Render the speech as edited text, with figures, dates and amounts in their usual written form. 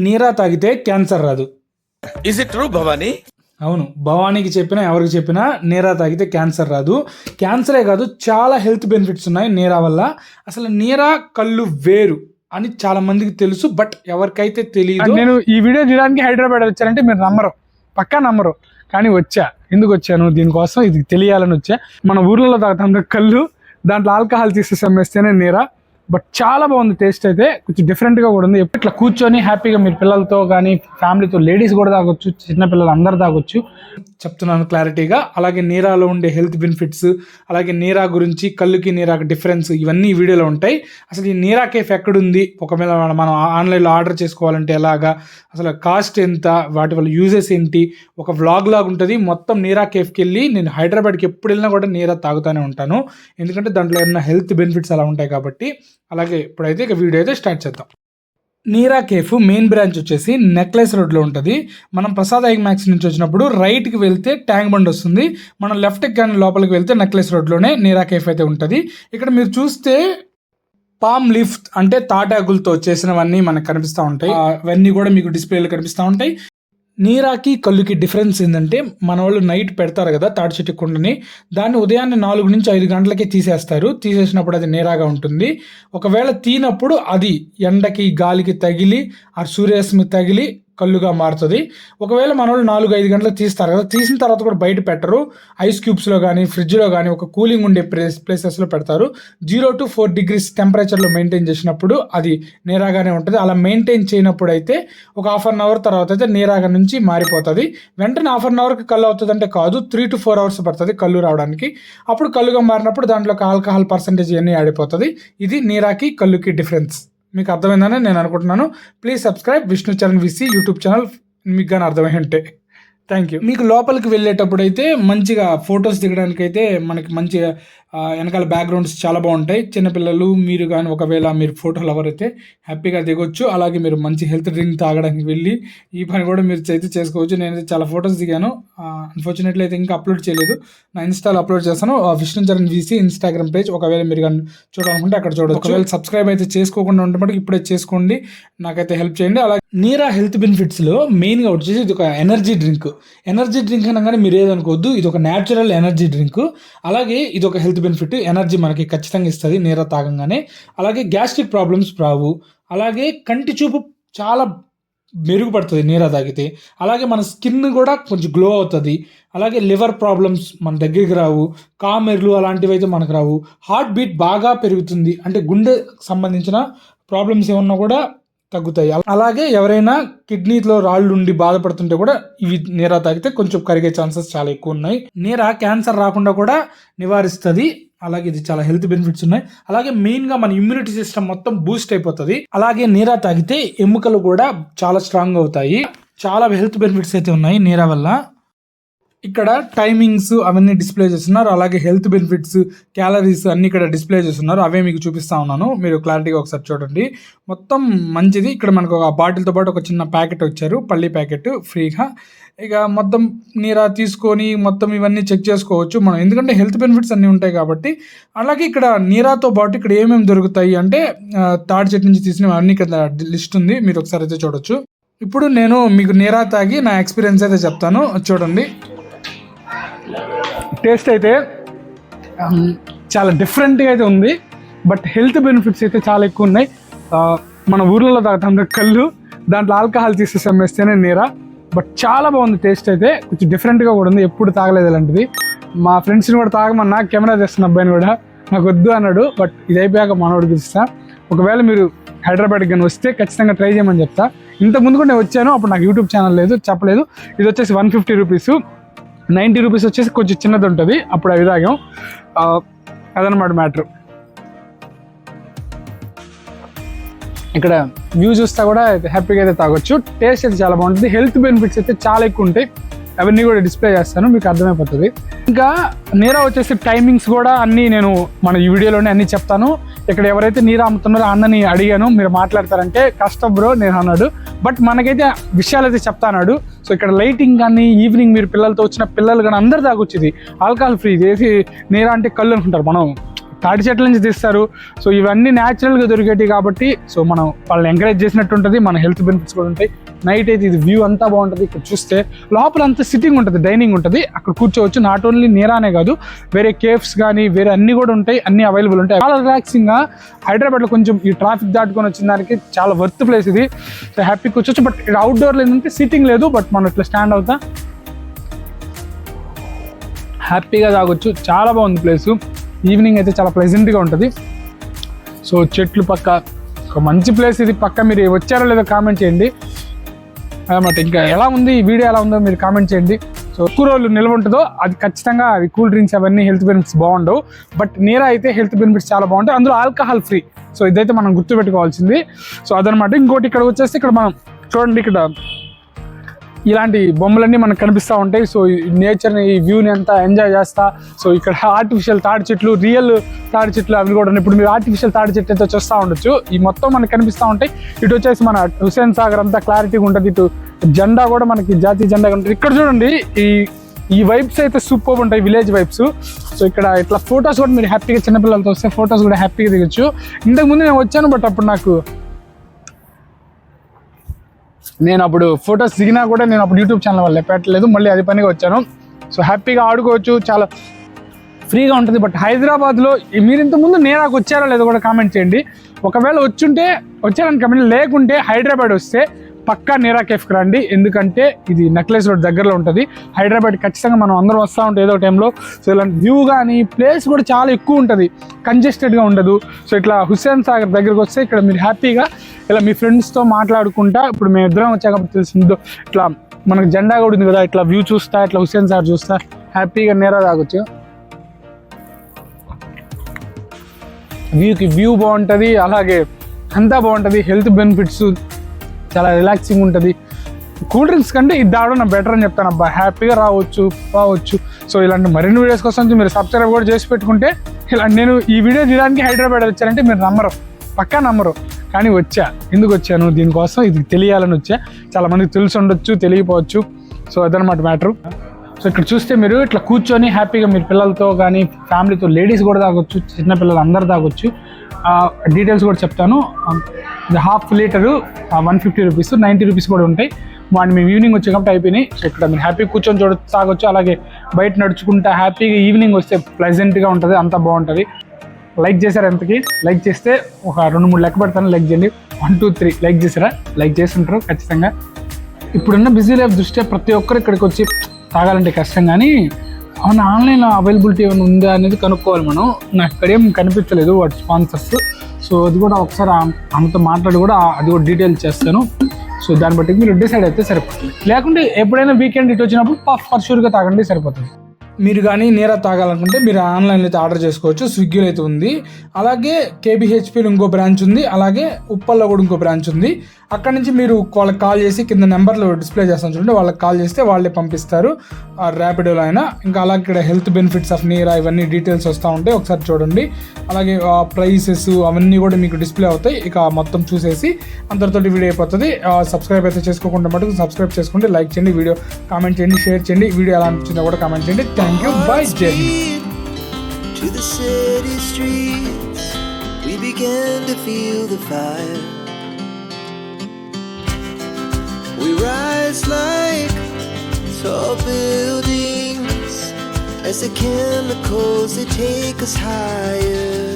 నీరా తాగితే క్యాన్సర్ రాదు. Is it true Bhavani? అవును, భవానీకి చెప్పినా ఎవరికి చెప్పినా నీరా తాగితే క్యాన్సర్ రాదు. క్యాన్సరే కాదు, చాలా హెల్త్ బెనిఫిట్స్ ఉన్నాయి నీరా వల్ల. అసలు నీరా కళ్ళు వేరు అని చాలా మందికి తెలుసు, బట్ ఎవరికైతే తెలియదు. నేను ఈ వీడియో తీయడానికి హైదరాబాద్ వచ్చానంటే మీరు నమ్మరు, పక్కా నమ్మరు, కానీ వచ్చా. ఎందుకు వచ్చాను? దీనికోసం, ఇది తెలియాలని వచ్చా. మన ఊర్లలో తాగుతాం కళ్ళు, దాంట్లో ఆల్కహాల్ తీసేసి అమ్మేస్తేనే నీరా. బట్ చాలా బాగుంది టేస్ట్ అయితే, కొంచెం డిఫరెంట్గా కూడా ఉంది. ఇట్లా కూర్చొని హ్యాపీగా మీరు పిల్లలతో కానీ ఫ్యామిలీతో, లేడీస్ కూడా తాగొచ్చు, చిన్నపిల్లలు అందరు తాగొచ్చు. చెప్తున్నాను క్లారిటీగా. అలాగే నీరాలో ఉండే హెల్త్ బెనిఫిట్స్, అలాగే నీరా గురించి, కళ్ళుకి నీరాకి డిఫరెన్స్, ఇవన్నీ ఈ వీడియోలో ఉంటాయి. అసలు ఈ నీరా కేఫ్ ఎక్కడుంది, ఒకవేళ మనం ఆన్లైన్లో ఆర్డర్ చేసుకోవాలంటే ఎలాగా, అసలు కాస్ట్ ఎంత, వాటి వల్ల యూజెస్ ఏంటి, ఒక వ్లాగ్ లాగా ఉంటుంది. మొత్తం నీరా కేఫ్కి వెళ్ళి నేను హైదరాబాద్కి ఎప్పుడు వెళ్ళినా కూడా నీరా తాగుతూనే ఉంటాను, ఎందుకంటే దాంట్లో ఏమైనా హెల్త్ బెనిఫిట్స్ అలా ఉంటాయి కాబట్టి. అలాగే ఇప్పుడైతే ఇక వీడియో అయితే స్టార్ట్ చేద్దాం. నీరా కేఫ్ మెయిన్ బ్రాంచ్ వచ్చేసి నెక్లెస్ రోడ్లో ఉంటుంది. మనం ప్రసాద్ ఐ మ్యాక్స్ నుంచి వచ్చినప్పుడు రైట్కి వెళ్తే ట్యాంక్ బండ్ వస్తుంది. మనం లెఫ్ట్కి కానీ లోపలికి వెళ్తే నెక్లెస్ రోడ్లోనే నీరా కేఫ్ అయితే ఉంటుంది. ఇక్కడ మీరు చూస్తే పామ్ లీఫ్ అంటే తాటాకులతో చేసినవన్నీ మనకు కనిపిస్తూ ఉంటాయి. అవన్నీ కూడా మీకు డిస్ప్లేలో కనిపిస్తూ ఉంటాయి. నీరాకి కళ్ళుకి డిఫరెన్స్ ఏంటంటే, మన వాళ్ళు నైట్ పెడతారు కదా తాటి చెట్టు కుండని, దాన్ని ఉదయాన్నే 4 నుంచి 5 గంటలకే తీసేస్తారు. తీసేసినప్పుడు అది నీరాగా ఉంటుంది. ఒకవేళ తీనప్పుడు అది ఎండకి గాలికి తగిలి ఆ సూర్యరశ్మి తగిలి కళ్ళుగా మారుతుంది. ఒకవేళ మన వాళ్ళు 4-5 గంటలకు తీస్తారు కదా, తీసిన తర్వాత కూడా బయట పెట్టరు, ఐస్ క్యూబ్స్లో కానీ ఫ్రిడ్జ్లో కానీ ఒక కూలింగ్ ఉండే ప్లేసెస్లో పెడతారు. 0 to 4 degrees టెంపరేచర్లో మెయింటైన్ చేసినప్పుడు అది నీరాగానే ఉంటుంది. అలా మెయింటైన్ చేయనప్పుడు అయితే ఒక హాఫ్ అన్ అవర్ తర్వాత అయితే నీరాగా నుంచి మారిపోతుంది. వెంటనే హాఫ్ అన్ అవర్కి కళ్ళు అవుతుంది అంటే కాదు, 3 to 4 hours పడుతుంది కళ్ళు రావడానికి. అప్పుడు కళ్ళుగా మారినప్పుడు దాంట్లో ఆల్కహాల్ పర్సంటేజ్ అన్నీ ఆడిపోతుంది. ఇది నీరాకి కళ్ళుకి డిఫరెన్స్. మీకు అర్థమైందని నేను అనుకుంటున్నాను. Please subscribe Vishnu Charan VC YouTube channel, మీకు కానీ అర్థమై ఉంటే. Thank you. మీకు లోపలికి వెళ్ళేటప్పుడు అయితే మంచిగా ఫొటోస్ దిగడానికి అయితే మనకి మంచిగా వెనకాల బ్యాక్గ్రౌండ్స్ చాలా బాగుంటాయి. చిన్నపిల్లలు మీరు కానీ ఒకవేళ మీరు ఫోటో లవర్ అయితే హ్యాపీగా దిగొచ్చు. అలాగే మీరు మంచి హెల్త్ డ్రింక్ తాగడానికి వెళ్ళి ఈ పని కూడా మీరు అయితే చేసుకోవచ్చు. నేనైతే చాలా ఫొటోస్ దిగాను. అన్ఫార్చునేట్లీ అయితే ఇంకా అప్లోడ్ చేయలేదు. నా ఇన్స్టాలో అప్లోడ్ చేస్తాను, Vishnu Charan VC Instagram page. ఒకవేళ మీరు కానీ చూడాలనుకుంటే అక్కడ చూడవచ్చు. ఒకవేళ సబ్స్క్రైబ్ అయితే చేసుకోకుండా ఉంటే మటుకు ఇప్పుడే చేసుకోండి, నాకైతే హెల్ప్ చేయండి. అలాగే నీరా హెల్త్ బెనిఫిట్స్లో మెయిన్గా వచ్చేసి ఇది ఒక ఎనర్జీ డ్రింక్. ఎనర్జీ డ్రింక్ అనగానే మీరు ఏదనుకోవద్దు, ఇది ఒక న్యాచురల్ ఎనర్జీ డ్రింక్. అలాగే ఇది ఒక హెల్త్ బెనిఫిట్, ఎనర్జీ మనకి ఖచ్చితంగా ఇస్తుంది నీరా తాగంగానే. అలాగే గ్యాస్ట్రిక్ ప్రాబ్లమ్స్ రావు. అలాగే కంటి చూపు చాలా మెరుగుపడుతుంది నీరా తాగితే. అలాగే మన స్కిన్ కూడా కొంచెం గ్లో అవుతుంది. అలాగే లివర్ ప్రాబ్లమ్స్ మన దగ్గరికి రావు. కామెర్లు అలాంటివి అయితే మనకు రావు. హార్ట్ బీట్ బాగా పెరుగుతుంది, అంటే గుండె సంబంధించిన ప్రాబ్లమ్స్ ఏమన్నా కూడా తగ్గుతాయి. అలాగే ఎవరైనా కిడ్నీలో రాళ్ళు ఉండి బాధపడుతుంటే కూడా ఇవి నీరా తాగితే కొంచెం కరిగే ఛాన్సెస్ చాలా ఎక్కువ ఉన్నాయి. నీరా క్యాన్సర్ రాకుండా కూడా నివారిస్తుంది. అలాగే ఇది చాలా హెల్త్ బెనిఫిట్స్ ఉన్నాయి. అలాగే మెయిన్గా మన ఇమ్యూనిటీ సిస్టమ్ మొత్తం బూస్ట్ అయిపోతుంది. అలాగే నీరా తాగితే ఎముకలు కూడా చాలా స్ట్రాంగ్ అవుతాయి. చాలా హెల్త్ బెనిఫిట్స్ అయితే ఉన్నాయి నీరా వల్ల. ఇక్కడ టైమింగ్స్ అవన్నీ డిస్ప్లే చేస్తున్నారు. అలాగే హెల్త్ బెనిఫిట్స్, క్యాలరీస్ అన్ని ఇక్కడ డిస్ప్లే చేస్తున్నారు. అవే మీకు చూపిస్తా ఉన్నాను, మీరు క్లారిటీగా ఒకసారి చూడండి. మొత్తం మంచిది. ఇక్కడ మనకు ఒక బాటిల్తో పాటు ఒక చిన్న ప్యాకెట్ వచ్చారు, పల్లి ప్యాకెట్ ఫ్రీగా. ఇక మొత్తం నీరా తీసుకొని మొత్తం ఇవన్నీ చెక్ చేసుకోవచ్చు మనం, ఎందుకంటే హెల్త్ బెనిఫిట్స్ అన్నీ ఉంటాయి కాబట్టి. అలాగే ఇక్కడ నీరాతో పాటు ఇక్కడ ఏమేమి దొరుకుతాయి అంటే తాడి చెట్టు నుంచి తీసినవి అన్ని ఇక్కడ లిస్ట్ ఉంది, మీరు ఒకసారి అయితే చూడొచ్చు. ఇప్పుడు నేను మీకు నీరా తాగి నా ఎక్స్పీరియన్స్ అయితే చెప్తాను, చూడండి. టేస్ట్ అయితే చాలా డిఫరెంట్గా అయితే ఉంది, బట్ హెల్త్ బెనిఫిట్స్ అయితే చాలా ఎక్కువ ఉన్నాయి. మన ఊర్లలో తాగుతాం కళ్ళు, దాంట్లో ఆల్కహాల్ తీసేసి అమ్మేస్తేనే నీరా. బట్ చాలా బాగుంది టేస్ట్ అయితే, కొంచెం డిఫరెంట్గా కూడా ఉంది, ఎప్పుడు తాగలేదు అలాంటిది. మా ఫ్రెండ్స్ని కూడా తాగమన్నా, కెమెరా తెస్తున్న అబ్బాయిని కూడా నాకు వద్దు అన్నాడు. బట్ ఇది అయిపోయాక మనోడికి పిలుస్తా. ఒకవేళ మీరు హైదరాబాద్కి కానీ వస్తే ఖచ్చితంగా ట్రై చేయమని చెప్తా. ఇంతకుముందు కూడా నేను వచ్చాను, అప్పుడు నాకు యూట్యూబ్ ఛానల్ లేదు, చెప్పలేదు. ఇది వచ్చేసి 150 రూపీస్, 90 రూపీస్ వచ్చేసి కొంచెం చిన్నది ఉంటుంది, అప్పుడు అవి తాగాం. అదనమాట మ్యాటర్. ఇక్కడ వ్యూ చూస్తా కూడా హ్యాపీగా అయితే తాగొచ్చు. టేస్ట్ అయితే చాలా బాగుంటుంది. హెల్త్ బెనిఫిట్స్ అయితే చాలా ఎక్కువ ఉంటాయి, అవన్నీ కూడా డిస్ప్లే చేస్తాను, మీకు అర్థమైపోతుంది. ఇంకా నీరా వచ్చేసి టైమింగ్స్ కూడా అన్నీ నేను మన ఈ వీడియోలోనే అన్నీ చెప్తాను. ఇక్కడ ఎవరైతే నీరా అమ్ముతున్నారో అన్నని అడిగాను, మీరు మాట్లాడతారంటే కష్టం బ్రో నేను అన్నాడు. బట్ మనకైతే విషయాలు అయితే చెప్తాన్నాడు. సో ఇక్కడ లైటింగ్ కానీ ఈవినింగ్ మీరు పిల్లలతో వచ్చిన పిల్లలు కానీ అందరు తాగొచ్చేది ఆల్కహాల్ ఫ్రీ. చేసి నీరా అంటే కళ్ళు అనుకుంటారు మనం, తాటి చెట్ల నుంచి తీస్తారు. సో ఇవన్నీ న్యాచురల్గా దొరికేటి కాబట్టి సో మనం వాళ్ళని ఎంకరేజ్ చేసినట్టు ఉంటుంది, మన హెల్త్ బెనిఫిట్స్ కూడా ఉంటాయి. నైట్ అయితే ఇది వ్యూ అంతా బాగుంటుంది. ఇక్కడ చూస్తే లోపల అంతా సిట్టింగ్ ఉంటుంది, డైనింగ్ ఉంటుంది, అక్కడ కూర్చోవచ్చు. నాట్ ఓన్లీ నీరానే కాదు, వేరే కేఫ్స్ కానీ వేరే అన్ని కూడా ఉంటాయి, అన్ని అవైలబుల్ ఉంటాయి. చాలా రిలాక్సింగ్గా హైదరాబాద్లో కొంచెం ఈ ట్రాఫిక్ దాటుకొని వచ్చిన దానికి చాలా వర్త్ ప్లేస్ ఇది. సో హ్యాపీ కూర్చోవచ్చు. బట్ ఇక్కడ అవుట్డోర్లో ఏంటంటే సిట్టింగ్ లేదు, బట్ మనం ఇట్లా స్టాండ్ అవుతా హ్యాపీగా తాగొచ్చు. చాలా బాగుంది ప్లేసు. ఈవినింగ్ అయితే చాలా ప్లెజెంట్గా ఉంటుంది. సో చెట్లు పక్క ఒక మంచి ప్లేస్ ఇది. పక్క మీరు వచ్చారో లేదో కామెంట్ చేయండి అన్నమాట. ఇంకా ఎలా ఉంది ఈ వీడియో, ఎలా ఉందో మీరు కామెంట్ చేయండి. సో ఎక్కువ రోజులు నిల్వ ఉంటుందో అది ఖచ్చితంగా అవి కూల్ డ్రింక్స్ అవన్నీ హెల్త్ బెనిఫిట్స్ బాగుండవు. బట్ నీరా అయితే హెల్త్ బెనిఫిట్స్ చాలా బాగుంటాయి, అందులో ఆల్కహాల్ ఫ్రీ. సో ఇదైతే మనం గుర్తుపెట్టుకోవాల్సింది. సో అదనమాట. ఇంకోటి ఇక్కడ వచ్చేసి ఇక్కడ మనం చూడండి, ఇక్కడ ఇలాంటి బొమ్మలన్నీ మనకు కనిపిస్తూ ఉంటాయి. సో ఈ నేచర్ని, ఈ వ్యూని అంతా ఎంజాయ్ చేస్తా. సో ఇక్కడ ఆర్టిఫిషియల్ తాడి చెట్లు, రియల్ తాడి చెట్లు అవి కూడా ఉన్నాయి. ఇప్పుడు మీరు ఆర్టిఫిషియల్ తాడి చెట్లు అయితే చూస్తూ ఉండొచ్చు. ఈ మొత్తం మనకు కనిపిస్తూ ఉంటాయి. ఇటు వచ్చేసి మన హుస్సేన్ సాగర్ అంతా క్లారిటీగా ఉంటుంది. ఇటు జెండా కూడా మనకి జాతీయ జెండా ఉంటుంది. ఇక్కడ చూడండి, ఈ వైబ్స్ అయితే సూపర్ ఉంటాయి, విలేజ్ వైబ్స్. సో ఇక్కడ ఇట్లా ఫొటోస్ కూడా మీరు హ్యాపీగా, చిన్నపిల్లలతో వస్తే ఫొటోస్ కూడా హ్యాపీగా దిగచ్చు. ఇంతకుముందు నేను వచ్చాను, బట్ అప్పుడు నేను అప్పుడు ఫొటోస్ దిగినా కూడా నేను అప్పుడు యూట్యూబ్ ఛానల్ వల్ల పెట్టలేదు, మళ్ళీ అది పనిగా వచ్చాను. సో హ్యాపీగా ఆడుకోవచ్చు, చాలా ఫ్రీగా ఉంటుంది. బట్ హైదరాబాద్లో మీరు ఇంతకుముందు నేరాకు వచ్చారో లేదో కూడా కామెంట్ చేయండి. ఒకవేళ వచ్చారని కామెంట్, లేకుంటే హైదరాబాద్ వస్తే పక్కా నీరా కేఫ్కి రండి. ఎందుకంటే ఇది నెక్లెస్ రోడ్ దగ్గరలో ఉంటుంది. హైదరాబాద్ ఖచ్చితంగా మనం అందరం వస్తూ ఉంటాం ఏదో టైంలో. సో ఇలాంటి వ్యూ కానీ ప్లేస్ కూడా చాలా ఎక్కువ ఉంటుంది, కంజెస్టెడ్గా ఉండదు. సో ఇట్లా హుస్సేన్ సాగర్ దగ్గరకు వస్తే ఇక్కడ మీరు హ్యాపీగా ఇలా మీ ఫ్రెండ్స్తో మాట్లాడుకుంటా, ఇప్పుడు మేము ఇద్దరం వచ్చాక తెలిసిందో ఇట్లా మనకు జెండా కూడా ఉంది కదా, ఇట్లా వ్యూ చూస్తా, ఇట్లా హుస్సేన్ సాగర్ చూస్తా హ్యాపీగా నీరా తాగొచ్చు. వ్యూ బాగుంటుంది, అలాగే అంతా బాగుంటుంది. హెల్త్ బెనిఫిట్స్ చాలా రిలాక్సింగ్ ఉంటుంది. కూల్ డ్రింక్స్ కంటే ఇది తాగడం బెటర్ అని చెప్తాను అబ్బా. హ్యాపీగా రావచ్చు. సో ఇలాంటి మరిన్ని వీడియోస్ కోసం మీరు సబ్స్క్రైబ్ కూడా చేసి పెట్టుకుంటే, ఇలా నేను ఈ వీడియో తీయడానికి హైదరాబాద్ వచ్చానంటే మీరు పక్కా నమ్మరు. కానీ ఎందుకు వచ్చాను, దీనికోసం ఇది తెలియాలని వచ్చా. చాలా మందికి తెలిసి ఉండొచ్చు, తెలియపోవచ్చు. సో అదనమాట మ్యాటర్. సో ఇక్కడ చూస్తే మీరు ఇట్లా కూర్చొని హ్యాపీగా మీరు పిల్లలతో కానీ ఫ్యామిలీతో, లేడీస్ కూడా తాగొచ్చు, చిన్నపిల్లలు అందరు తాగొచ్చు. డీటెయిల్స్ కూడా చెప్తాను. ఇది ½ లీటరు 150 రూపీస్, 90 రూపీస్ కూడా ఉంటాయి. వాడిని మేము ఈవినింగ్ వచ్చే కాబట్టి అయిపోయినాయి. సో ఇక్కడ మీరు హ్యాపీగా కూర్చొని తాగొచ్చు. అలాగే బయట నడుచుకుంటా హ్యాపీగా ఈవినింగ్ వస్తే ప్లెజెంట్గా ఉంటుంది, అంతా బాగుంటుంది. లైక్ చేశారు ఎంతకి? లైక్ చేస్తే ఒక 2-3 లెక్క పెడతాను. లైక్ చేయండి. 1 2 3 లైక్ చేసారా? లైక్ చేస్తుంటారు ఖచ్చితంగా. ఇప్పుడున్న బిజీ లైఫ్ దృష్ట్యా ప్రతి ఒక్కరు ఇక్కడికి వచ్చి తాగాలంటే కష్టం. కానీ అవును, ఆన్లైన్లో అవైలబిలిటీ ఏమైనా ఉందా అనేది కనుక్కోవాలి మనం. నాకు ఇక్కడేం కనిపించలేదు వాటి స్పాన్సర్స్. సో అది కూడా ఒకసారి ఆమెతో మాట్లాడి కూడా అది కూడా డీటెయిల్స్ చేస్తాను. సో దాన్ని బట్టి మీరు డిసైడ్ అయితే సరిపోతుంది. లేకుంటే ఎప్పుడైనా వీకెండ్ ఇటు వచ్చినప్పుడు ఫర్ షూర్గా తాగండి, సరిపోతుంది. మీరు కానీ నీరా తాగాలనుకుంటే మీరు ఆన్లైన్లో అయితే ఆర్డర్ చేసుకోవచ్చు. స్విగ్గీలో అయితే ఉంది. అలాగే కేబిహెచ్పిలో ఇంకో బ్రాంచ్ ఉంది. అలాగే ఉప్పల్లో కూడా ఇంకో బ్రాంచ్ ఉంది. అక్కడ నుంచి మీరు వాళ్ళకి కాల్ చేసి కింద నెంబర్లు డిస్ప్లే చేస్తాను చూడండి, వాళ్ళకి కాల్ చేస్తే వాళ్ళే పంపిస్తారు, ర్యాపిడోలో అయినా. ఇంకా అలాగే ఇక్కడ హెల్త్ బెనిఫిట్స్ ఆఫ్ నీరా ఇవన్నీ డీటెయిల్స్ వస్తూ ఉంటాయి, ఒకసారి చూడండి. అలాగే ప్రైసెస్ అవన్నీ కూడా మీకు డిస్ప్లే అవుతాయి. ఇక మొత్తం చూసేసి అందరితోటి వీడియో అయిపోతుంది. సబ్స్క్రైబ్ అయితే చేసుకోకుండా మటుకు సబ్స్క్రైబ్ చేసుకోండి, లైక్ చేయండి, వీడియో కామెంట్ చేయండి, షేర్ చేయండి. వీడియో ఎలా అనిపించిందో కూడా కామెంట్ చేయండి. థ్యాంక్ యూ, బై, జై Hind. To the city streets, we began to feel the fire. We rise like tall buildings as the chemicals, they take us higher.